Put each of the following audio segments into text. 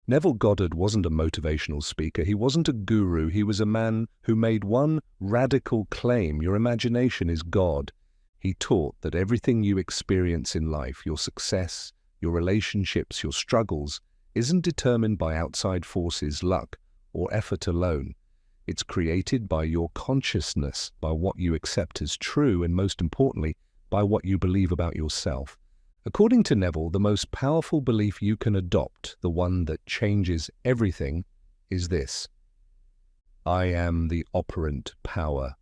Neville Goddard wasn't a motivational speaker. He wasn't a guru. He was a man who made one radical claim: your imagination is God. He taught that everything you experience in life, your success, your relationships, your struggles, isn't determined by outside forces, luck, or effort alone. It's created by your consciousness, by what you accept as true, and most importantly, by what you believe about yourself. According to Neville, the most powerful belief you can adopt, the one that changes everything, is this: I am the operant power.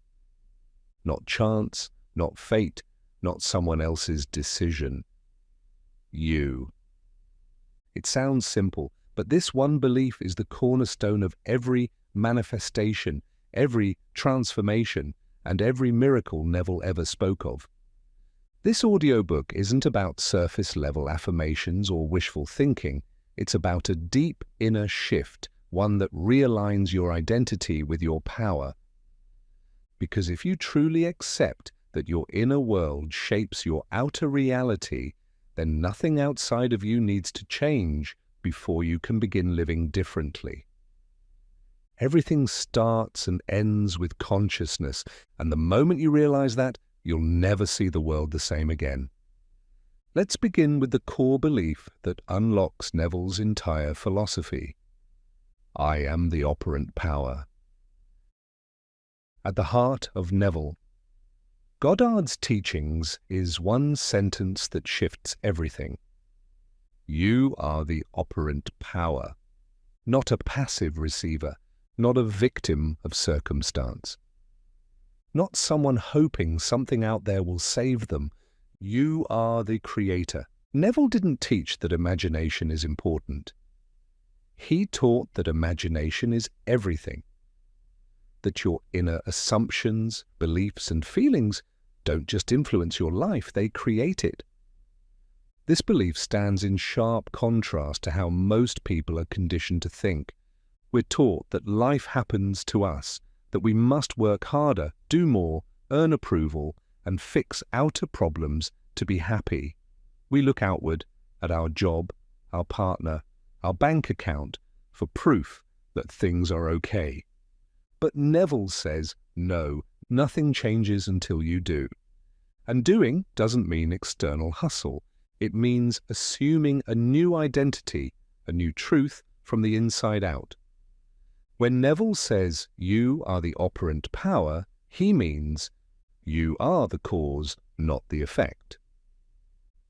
Not chance, not fate, not someone else's decision. You. It sounds simple, but this one belief is the cornerstone of every manifestation, every transformation, and every miracle Neville ever spoke of. This audiobook isn't about surface-level affirmations or wishful thinking. It's about a deep inner shift, one that realigns your identity with your power. Because if you truly accept that your inner world shapes your outer reality, then nothing outside of you needs to change before you can begin living differently. Everything starts and ends with consciousness, and the moment you realize that, you'll never see the world the same again. Let's begin with the core belief that unlocks Neville's entire philosophy. I am the operant power. At the heart of Neville Goddard's teachings is one sentence that shifts everything. You are the operant power, not a passive receiver, not a victim of circumstance. Not someone hoping something out there will save them. You are the creator. Neville didn't teach that imagination is important. He taught that imagination is everything. That your inner assumptions, beliefs, and feelings don't just influence your life, they create it. This belief stands in sharp contrast to how most people are conditioned to think. We're taught that life happens to us, that we must work harder, do more, earn approval, and fix outer problems to be happy. We look outward at our job, our partner, our bank account for proof that things are okay. But Neville says, no, nothing changes until you do. And doing doesn't mean external hustle. It means assuming a new identity, a new truth from the inside out. When Neville says you are the operant power, he means you are the cause, not the effect.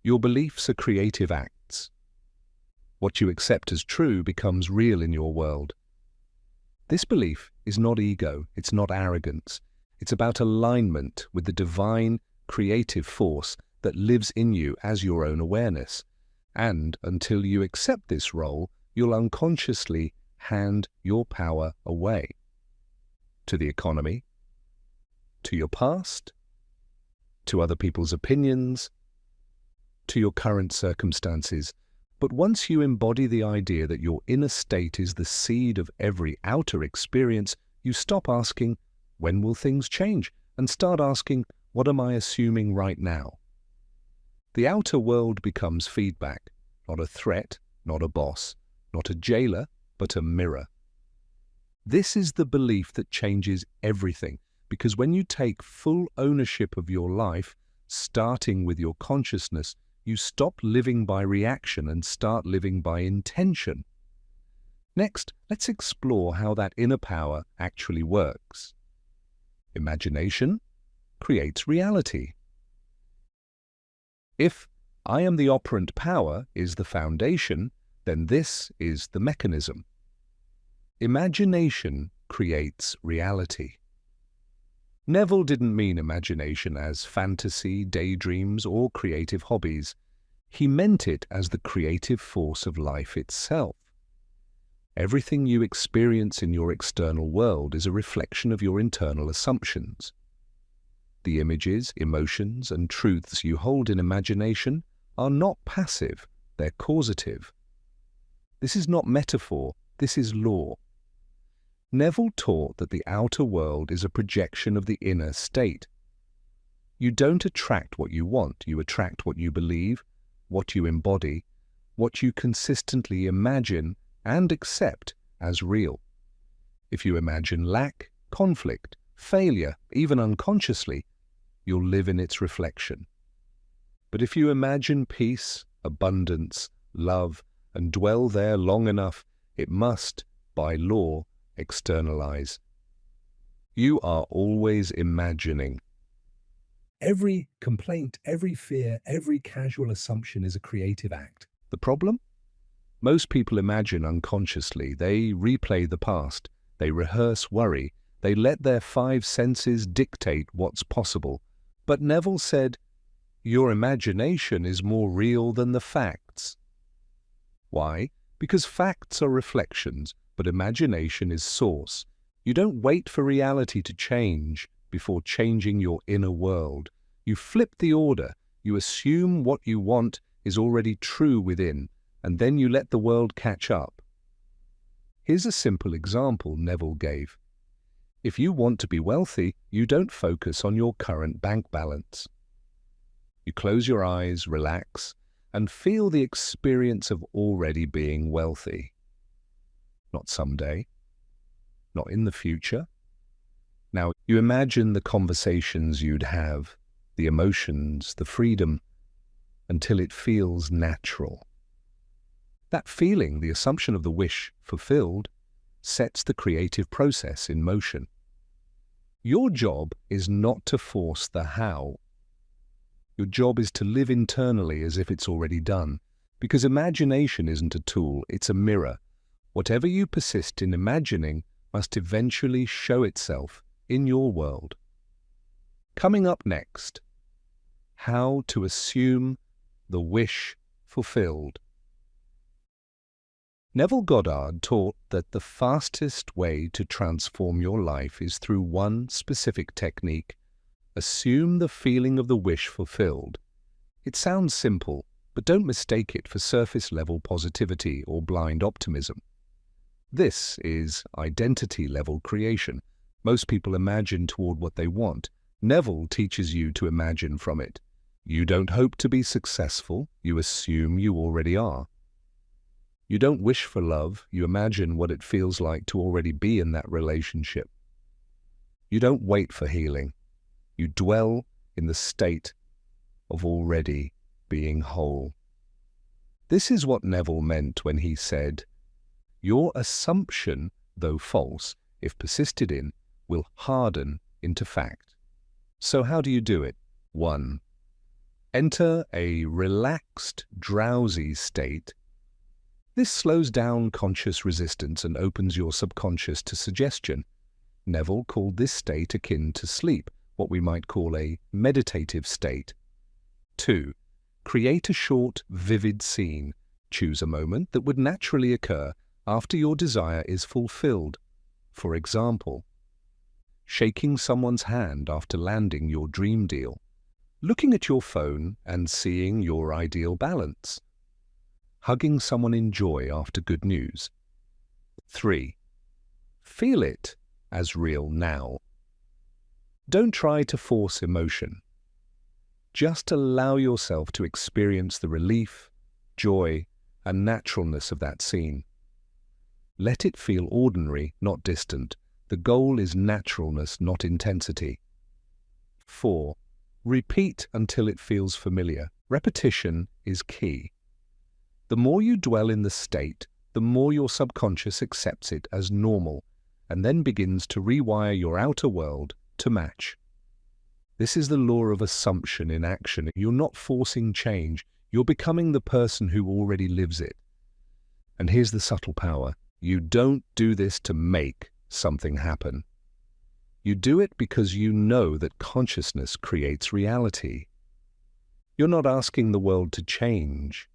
Your beliefs are creative acts. What you accept as true becomes real in your world. This belief is not ego, it's not arrogance. It's about alignment with the divine, creative force that lives in you as your own awareness. And until you accept this role, you'll unconsciously hand your power away. To the economy, to your past, to other people's opinions, to your current circumstances. But once you embody the idea that your inner state is the seed of every outer experience, you stop asking, when will things change? And start asking, what am I assuming right now? The outer world becomes feedback, not a threat, not a boss, not a jailer, but a mirror. This is the belief that changes everything, because when you take full ownership of your life, starting with your consciousness, you stop living by reaction and start living by intention. Next, let's explore how that inner power actually works. Imagination creates reality. If I am the operant power is the foundation, then this is the mechanism. Imagination creates reality. Neville didn't mean imagination as fantasy, daydreams, or creative hobbies. He meant it as the creative force of life itself. Everything you experience in your external world is a reflection of your internal assumptions. The images, emotions, and truths you hold in imagination are not passive, they're causative. This is not metaphor, this is law. Neville taught that the outer world is a projection of the inner state. You don't attract what you want, you attract what you believe, what you embody, what you consistently imagine, and accept as real. If you imagine lack, conflict, failure, even unconsciously, you'll live in its reflection. But if you imagine peace, abundance, love, and dwell there long enough, it must, by law, externalize. You are always imagining. Every complaint, every fear, every casual assumption is a creative act. The problem? Most people imagine unconsciously. They replay the past. They rehearse worry. They let their five senses dictate what's possible. But Neville said, your imagination is more real than the facts. Why? Because facts are reflections, but imagination is source. You don't wait for reality to change before changing your inner world. You flip the order. You assume what you want is already true within, and then you let the world catch up. Here's a simple example Neville gave. If you want to be wealthy, you don't focus on your current bank balance. You close your eyes, relax, and feel the experience of already being wealthy. Not someday, not in the future. Now, you imagine the conversations you'd have, the emotions, the freedom, until it feels natural. That feeling, the assumption of the wish fulfilled, sets the creative process in motion. Your job is not to force the how. Your job is to live internally as if it's already done, because imagination isn't a tool, it's a mirror. Whatever you persist in imagining must eventually show itself in your world. Coming up next, how to assume the wish fulfilled. Neville Goddard taught that the fastest way to transform your life is through one specific technique: assume the feeling of the wish fulfilled. It sounds simple, but don't mistake it for surface-level positivity or blind optimism. This is identity-level creation. Most people imagine toward what they want. Neville teaches you to imagine from it. You don't hope to be successful, you assume you already are. You don't wish for love, you imagine what it feels like to already be in that relationship. You don't wait for healing, you dwell in the state of already being whole. This is what Neville meant when he said, your assumption, though false, if persisted in, will harden into fact. So how do you do it? 1. Enter a relaxed, drowsy state. This slows down conscious resistance and opens your subconscious to suggestion. Neville called this state akin to sleep, what we might call a meditative state. 2. Create a short, vivid scene. Choose a moment that would naturally occur after your desire is fulfilled. For example, shaking someone's hand after landing your dream deal, looking at your phone and seeing your ideal balance, hugging someone in joy after good news. 3. Feel it as real now. Don't try to force emotion. Just allow yourself to experience the relief, joy, and naturalness of that scene. Let it feel ordinary, not distant. The goal is naturalness, not intensity. 4. Repeat until it feels familiar. Repetition is key. The more you dwell in the state, the more your subconscious accepts it as normal and then begins to rewire your outer world to match. This is the law of assumption in action. You're not forcing change, you're becoming the person who already lives it. And here's the subtle power. You don't do this to make something happen. You do it because you know that consciousness creates reality. You're not asking the world to change.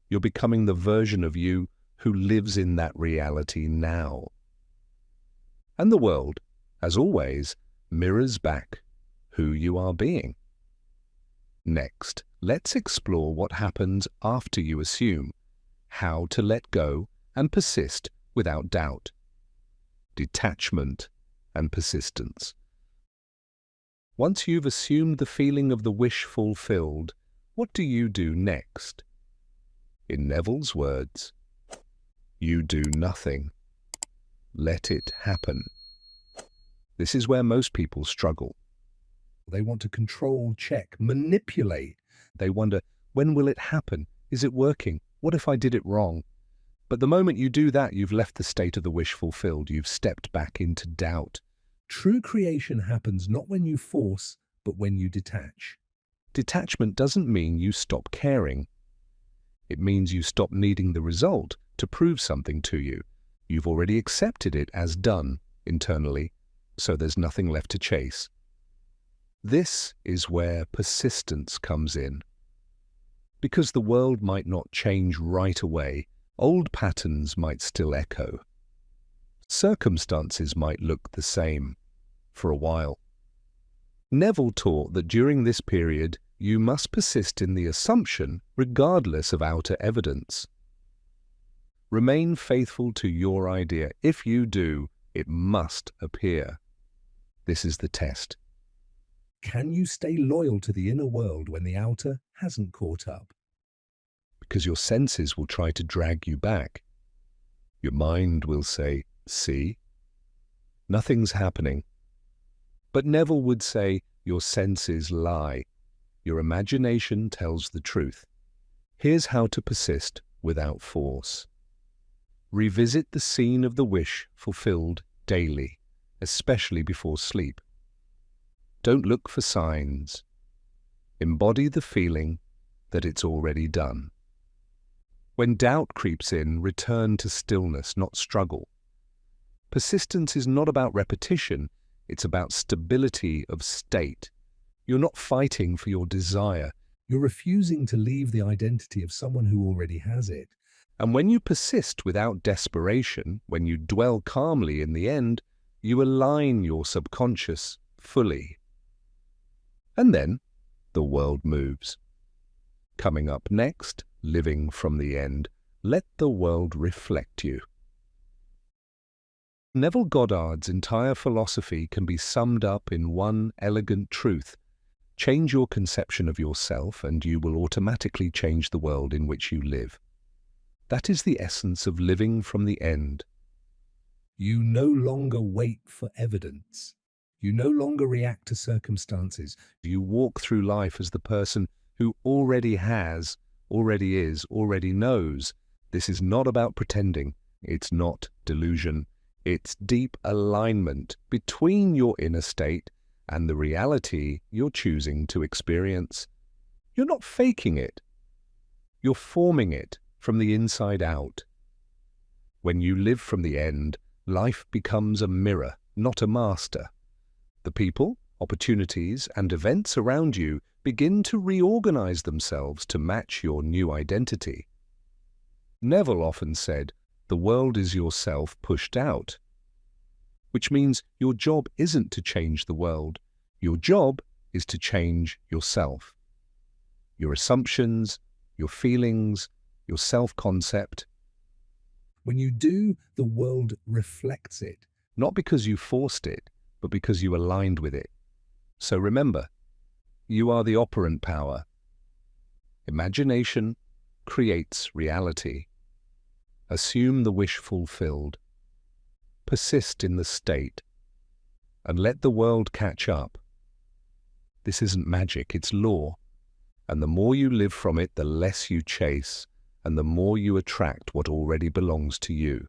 You're becoming the version of you who lives in that reality now. And the world, as always, mirrors back who you are being. Next, let's explore what happens after you assume, how to let go and persist without doubt. Detachment and persistence. Once you've assumed the feeling of the wish fulfilled, what do you do next? In Neville's words, You do nothing. Let it happen. This is where most people struggle. They want to control, check, manipulate. They wonder, when will it happen? Is it working? What if I did it wrong? But the moment you do that, you've left the state of the wish fulfilled. You've stepped back into doubt. True creation happens not when you force, but when you detach. Detachment doesn't mean you stop caring. It means you stop needing the result to prove something to you. You've already accepted it as done internally, so there's nothing left to chase. This is where persistence comes in. Because the world might not change right away, old patterns might still echo. Circumstances might look the same for a while. Neville taught that during this period, you must persist in the assumption regardless of outer evidence. Remain faithful to your idea. If you do, it must appear. This is the test. Can you stay loyal to the inner world when the outer hasn't caught up? Because your senses will try to drag you back. Your mind will say, see, nothing's happening. But Neville would say, your senses lie. Your imagination tells the truth. Here's how to persist without force. Revisit the scene of the wish fulfilled daily, especially before sleep. Don't look for signs. Embody the feeling that it's already done. When doubt creeps in, return to stillness, not struggle. Persistence is not about repetition, it's about stability of state. You're not fighting for your desire. You're refusing to leave the identity of someone who already has it. And when you persist without desperation, when you dwell calmly in the end, you align your subconscious fully. And then the world moves. Coming up next, living from the end, let the world reflect you. Neville Goddard's entire philosophy can be summed up in one elegant truth. Change your conception of yourself and you will automatically change the world in which you live. That is the essence of living from the end. You no longer wait for evidence. You no longer react to circumstances. You walk through life as the person who already has, already is, already knows. This is not about pretending. It's not delusion. It's deep alignment between your inner state and the reality you're choosing to experience. You're not faking it. You're forming it from the inside out. When you live from the end, life becomes a mirror, not a master. The people, opportunities, and events around you begin to reorganize themselves to match your new identity. Neville often said, the world is yourself pushed out, which means your job isn't to change the world. Your job is to change yourself. Your assumptions, your feelings, your self-concept. When you do, the world reflects it, not because you forced it, but because you aligned with it. So remember, you are the operant power. Imagination creates reality. Assume the wish fulfilled. Persist in the state. And let the world catch up. This isn't magic, it's law. And the more you live from it, the less you chase, and the more you attract what already belongs to you.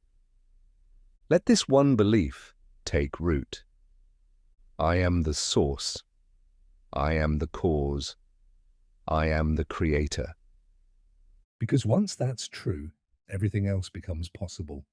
Let this one belief take root. I am the source. I am the cause. I am the creator. Because once that's true, everything else becomes possible.